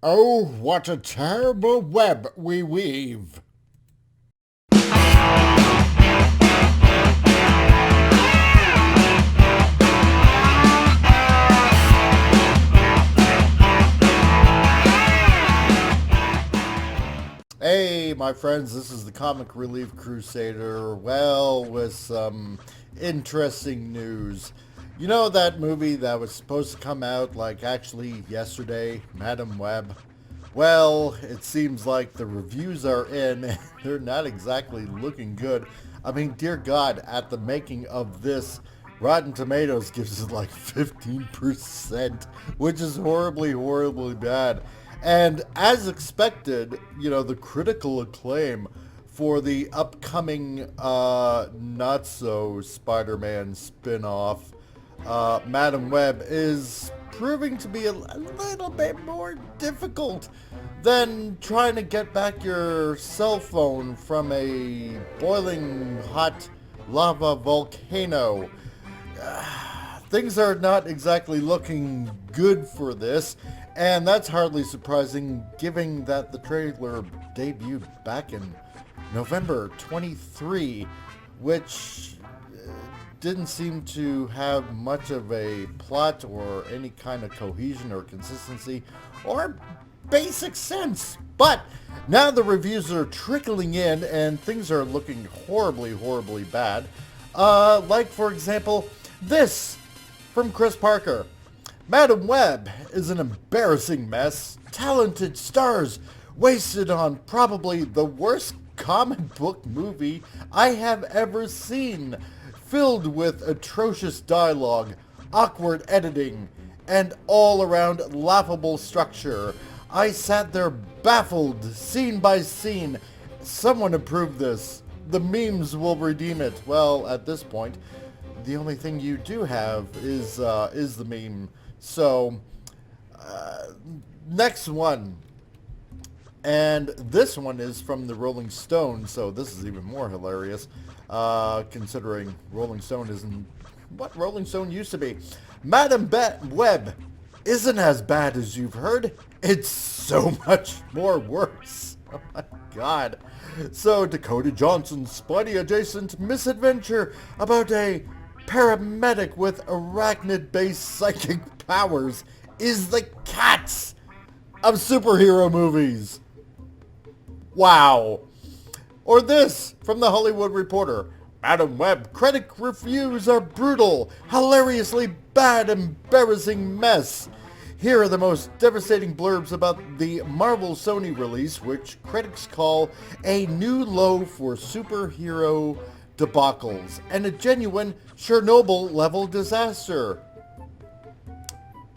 Oh, what a terrible web we weave. Hey, my friends, this is the Comic Relief Crusader. Well, with some interesting news. You know that movie that was supposed to come out, actually yesterday, Madam Web? Well, it seems like the reviews are in, and they're not exactly looking good. I mean, dear God, at the making of this, Rotten Tomatoes gives it 15%, which is horribly, horribly bad. And as expected, the critical acclaim for the upcoming not-so Spider-Man spin-off, Madam Web, is proving to be a little bit more difficult than trying to get back your cell phone from a boiling hot lava volcano. Things are not exactly looking good for this, and that's hardly surprising given that the trailer debuted back in November 23, which didn't seem to have much of a plot or any kind of cohesion or consistency or basic sense. But now the reviews are trickling in and things are looking horribly, horribly bad. For example, this from Chris Parker. Madam Web is an embarrassing mess. Talented stars wasted on probably the worst comic book movie I have ever seen. Filled with atrocious dialogue, awkward editing, and all-around laughable structure. I sat there baffled, scene by scene. Someone approve this. The memes will redeem it. Well, at this point, the only thing you do have is the meme. So, next one. And this one is from the Rolling Stone, so this is even more hilarious, considering Rolling Stone isn't what Rolling Stone used to be. Madam Web isn't as bad as you've heard. It's so much more worse. Oh my God. So, Dakota Johnson's Spidey-adjacent misadventure about a paramedic with arachnid-based psychic powers is the Cats of superhero movies. Wow. Or this from the Hollywood Reporter. Madam Web critic reviews are brutal, hilariously bad, embarrassing mess. Here are the most devastating blurbs about the Marvel Sony release, which critics call a new low for superhero debacles and a genuine Chernobyl-level disaster.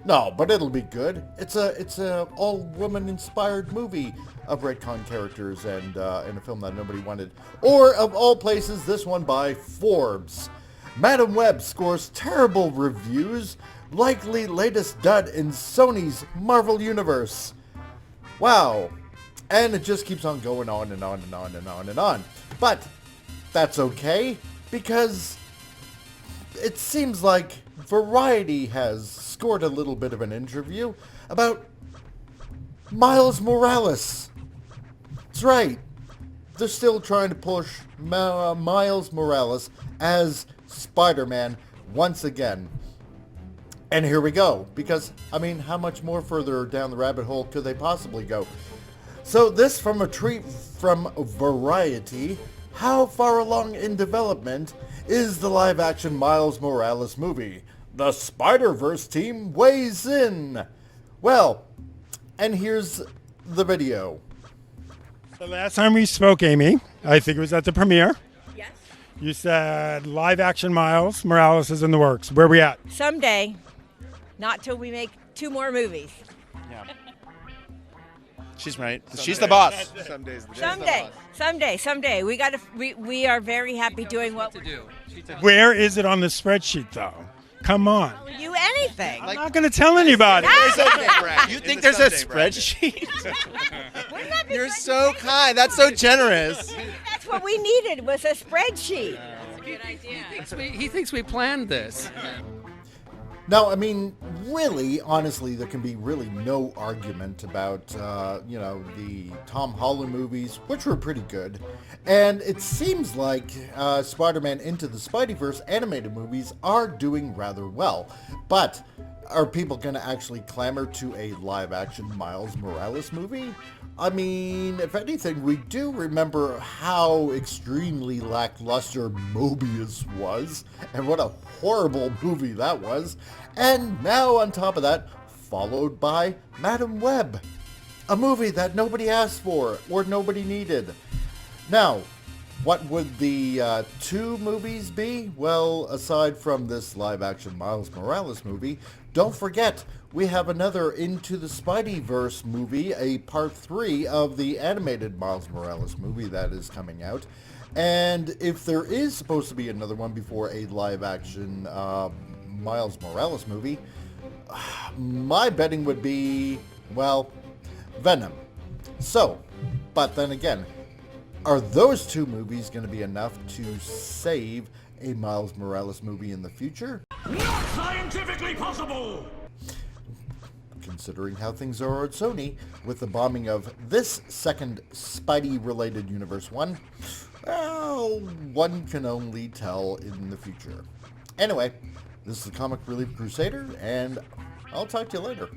No, but it'll be good. It's a all-woman inspired movie of retcon characters and in a film that nobody wanted. Or, of all places, this one by Forbes. Madam Web scores terrible reviews, likely latest dud in Sony's Marvel Universe. Wow. And it just keeps on going on and on and on and on and on. But that's okay, because it seems like Variety has scored a little bit of an interview about Miles Morales. That's right. They're still trying to push Miles Morales as Spider-Man once again. And here we go. Because, how much more further down the rabbit hole could they possibly go? So this from a tweet from Variety. How far along in development is the live-action Miles Morales movie? The Spider-Verse team weighs in. Well, and here's the video. The last time we spoke, Amy, I think it was at the premiere. Yes. You said live-action Miles Morales is in the works. Where are we at? Someday. Not till we make 2 more movies. Yeah. She's right. She's the boss. Someday. We are very happy doing what we do. Where is it on the spreadsheet, though? Come on. Tell you anything. I'm not going to tell anybody. You think there's a spreadsheet? You're so kind. That's so generous. That's what we needed, was a spreadsheet. Good idea. He thinks we planned this. Now, I mean, really, honestly, there can be really no argument about, the Tom Holland movies, which were pretty good. And it seems like Spider-Man Into the Spideyverse animated movies are doing rather well. But are people going to actually clamor to a live-action Miles Morales movie? I mean, if anything, we do remember how extremely lackluster Mobius was, and what a horrible movie that was. And now, on top of that, followed by Madam Web, a movie that nobody asked for or nobody needed. Now, what would the two movies be? Well, aside from this live-action Miles Morales movie, don't forget, we have another Into the Spideyverse movie, a part 3 of the animated Miles Morales movie that is coming out. And if there is supposed to be another one before a live-action Miles Morales movie, my betting would be, well, Venom. So, but then again, are those two movies going to be enough to save a Miles Morales movie in the future? Not scientifically possible! Considering how things are at Sony, with the bombing of this second Spidey-related Universe 1, well, one can only tell in the future. Anyway, this is the Comic Relief Crusader, and I'll talk to you later.